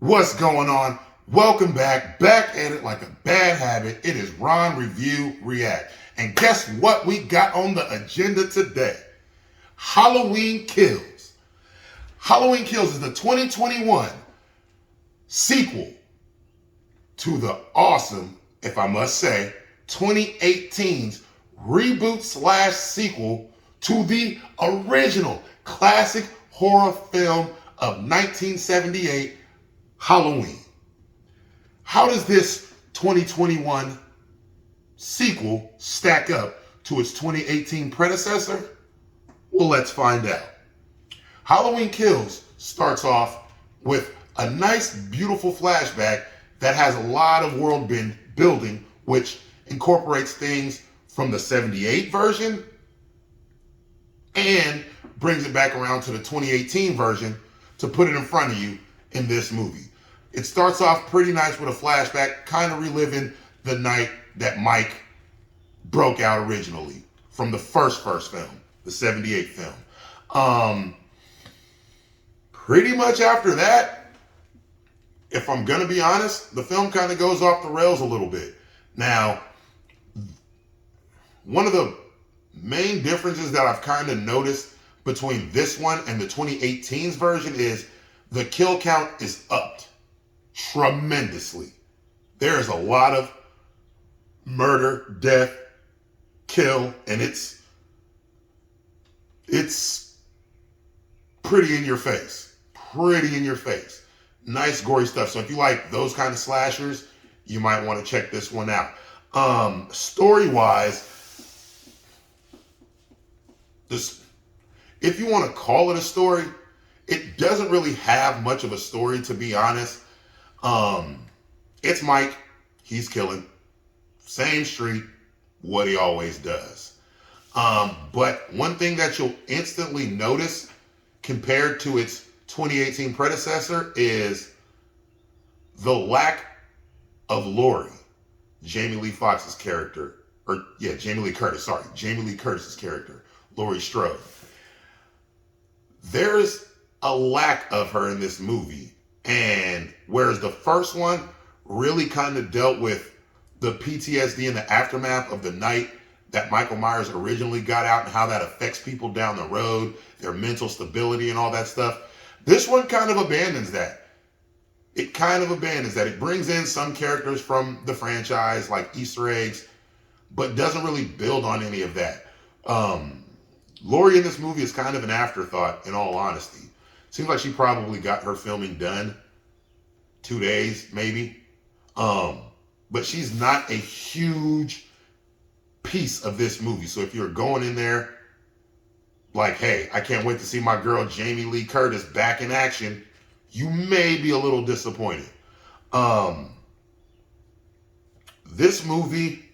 What's going on? Welcome back at it like a bad habit. It is Ron Review React. And guess what we got on the agenda today? Halloween Kills. Halloween Kills is the 2021 sequel to the awesome, if I must say, 2018's reboot / sequel to the original classic horror film of 1978, Halloween. How does this 2021 sequel stack up to its 2018 predecessor? Well, let's find out. Halloween Kills starts off with a nice, beautiful flashback that has a lot of world building, which incorporates things from the 78 version and brings it back around to the 2018 version to put it in front of you in this movie. It starts off pretty nice with a flashback, kind of reliving the night that Mike broke out originally from the first film, the 78 film. Pretty much after that, if I'm gonna be honest, the film kind of goes off the rails a little bit. Now, one of the main differences that I've kind of noticed between this one and the 2018's version is the kill count is upped tremendously. There is a lot of murder, death, kill, and it's pretty in your face. Pretty in your face. Nice gory stuff. So if you like those kind of slashers, you might want to check this one out. Story-wise, if you want to call it a story, it doesn't really have much of a story, to be honest. It's Mike. He's killing. Same street. What he always does. But one thing that you'll instantly notice compared to its 2018 predecessor is the lack of Laurie, Jamie Lee Curtis's character, Laurie Strode. There's a lack of her in this movie, and whereas the first one really kind of dealt with the PTSD and the aftermath of the night that Michael Myers originally got out and how that affects people down the road, their mental stability and all that stuff, this one kind of abandons that. It brings in some characters from the franchise like Easter eggs, but doesn't really build on any of that. Laurie in this movie is kind of an afterthought, in all honesty. Seems like she probably got her filming done 2 days, maybe. But she's not a huge piece of this movie. So if you're going in there like, hey, I can't wait to see my girl Jamie Lee Curtis back in action, you may be a little disappointed. This movie,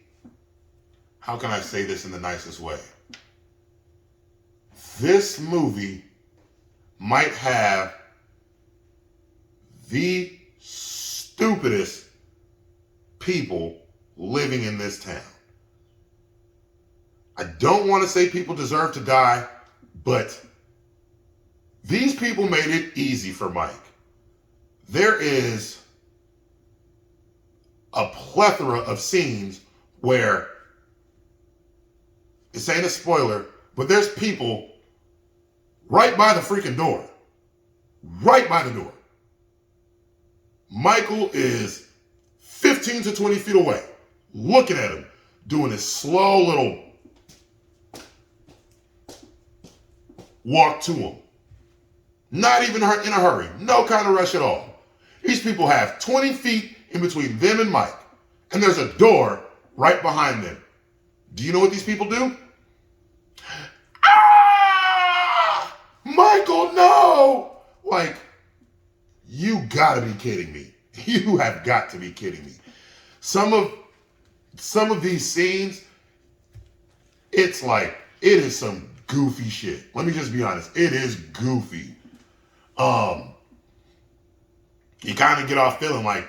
how can I say this in the nicest way? This movie might have the stupidest people living in this town. I don't want to say people deserve to die, but these people made it easy for Mike. There is a plethora of scenes where, this ain't a spoiler, but there's people right by the freaking door. Right by the door. Michael is 15 to 20 feet away, looking at him, doing this slow little walk to him. Not even in a hurry. No kind of rush at all. These people have 20 feet in between them and Mike, and there's a door right behind them. Do you know what these people do? Michael, no! Like, you gotta be kidding me. You have got to be kidding me. Some of these scenes, it's like, it is some goofy shit. Let me just be honest. It is goofy. You kind of get off feeling like,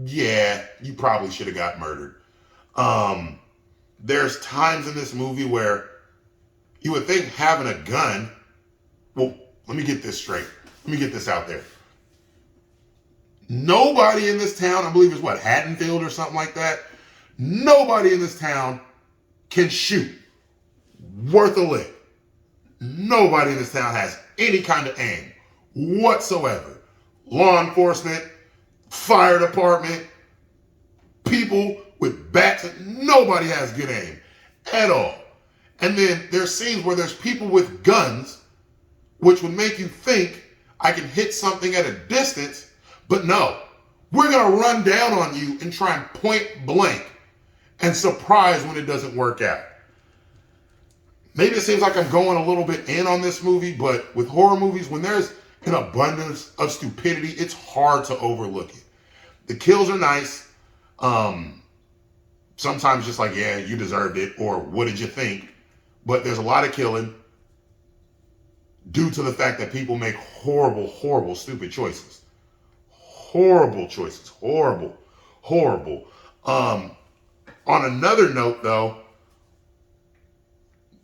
yeah, you probably should have got murdered. There's times in this movie where you would think having a gun, well, let me get this straight. Let me get this out there. Nobody in this town, I believe it's what, Haddonfield or something like that. Nobody in this town can shoot worth a lick. Nobody in this town has any kind of aim whatsoever. Law enforcement, fire department, people with bats, nobody has good aim at all. And then there's scenes where there's people with guns, which would make you think I can hit something at a distance, but no. We're gonna run down on you and try and point blank and surprise when it doesn't work out. Maybe it seems like I'm going a little bit in on this movie, but with horror movies, when there's an abundance of stupidity, it's hard to overlook it. The kills are nice. Sometimes just like, yeah, you deserved it, or what did you think? But there's a lot of killing due to the fact that people make horrible, horrible, stupid choices. Horrible choices. Horrible. Horrible. On another note, though,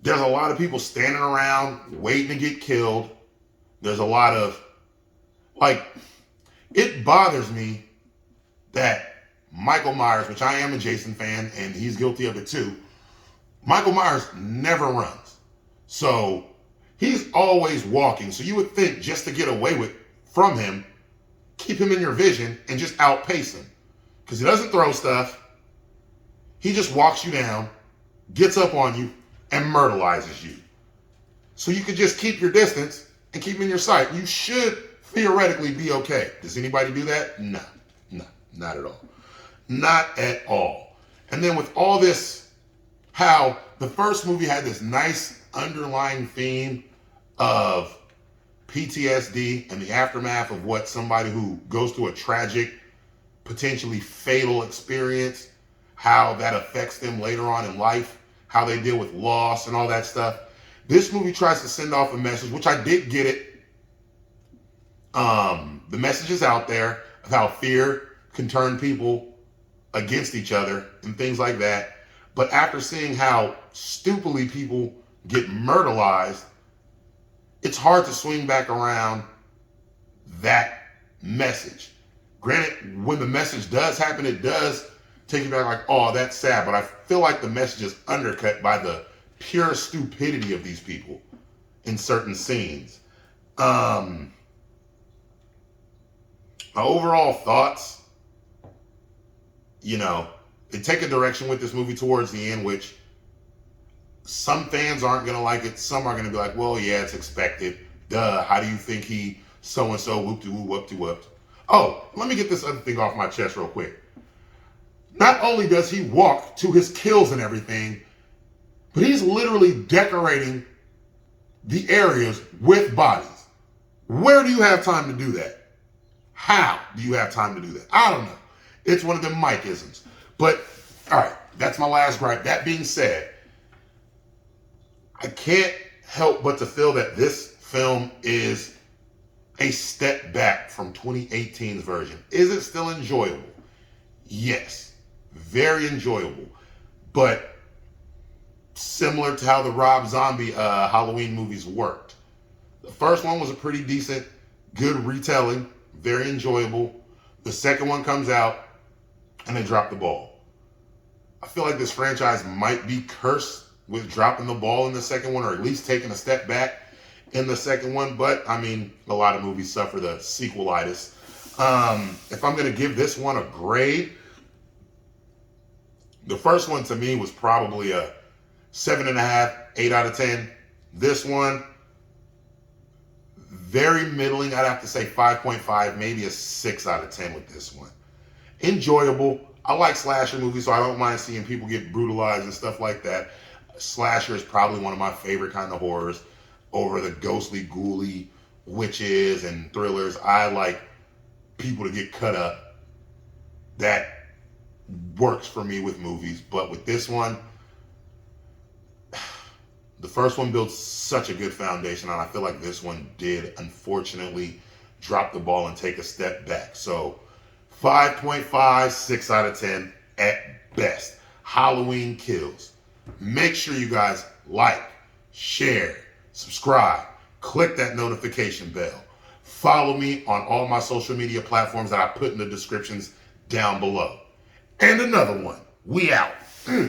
there's a lot of people standing around waiting to get killed. There's a lot of, like, it bothers me that Michael Myers, which I am a Jason fan, and he's guilty of it too, Michael Myers never runs. So he's always walking. So you would think just to get away from him, keep him in your vision and just outpace him. Because he doesn't throw stuff. He just walks you down, gets up on you, and murderizes you. So you could just keep your distance and keep him in your sight. You should theoretically be okay. Does anybody do that? No, not at all. Not at all. And then with all this, how the first movie had this nice underlying theme of PTSD and the aftermath of what somebody who goes through a tragic, potentially fatal experience, how that affects them later on in life, how they deal with loss and all that stuff. This movie tries to send off a message, which I did get it. The message is out there of how fear can turn people against each other and things like that. But after seeing how stupidly people get murderized, it's hard to swing back around that message. Granted, when the message does happen, it does take you back like, oh, that's sad. But I feel like the message is undercut by the pure stupidity of these people in certain scenes. My overall thoughts, they take a direction with this movie towards the end, which some fans aren't going to like it. Some are going to be like, well, yeah, it's expected. Duh, how do you think he so-and-so whoop-de-whoop, whoop-de-whoop? Oh, let me get this other thing off my chest real quick. Not only does he walk to his kills and everything, but he's literally decorating the areas with bodies. Where do you have time to do that? How do you have time to do that? I don't know. It's one of them Mike-isms. But, all right, that's my last gripe. That being said, I can't help but to feel that this film is a step back from 2018's version. Is it still enjoyable? Yes, very enjoyable. But similar to how the Rob Zombie Halloween movies worked. The first one was a pretty decent, good retelling, very enjoyable. The second one comes out and they drop the ball. I feel like this franchise might be cursed with dropping the ball in the second one, or at least taking a step back in the second one. But I mean, a lot of movies suffer the sequelitis. If I'm going to give this one a grade, the first one to me was probably a 7.5, 8 out of 10. This one, very middling. I'd have to say 5.5, maybe a 6 out of 10 with this one. Enjoyable. I like slasher movies, so I don't mind seeing people get brutalized and stuff like that. Slasher is probably one of my favorite kind of horrors over the ghostly, ghouly witches and thrillers. I like people to get cut up. That works for me with movies. But with this one, the first one built such a good foundation, and I feel like this one did, unfortunately, drop the ball and take a step back. So 5.5, 6 out of 10 at best. Halloween Kills. Make sure you guys like, share, subscribe, click that notification bell. Follow me on all my social media platforms that I put in the descriptions down below. And another one, we out.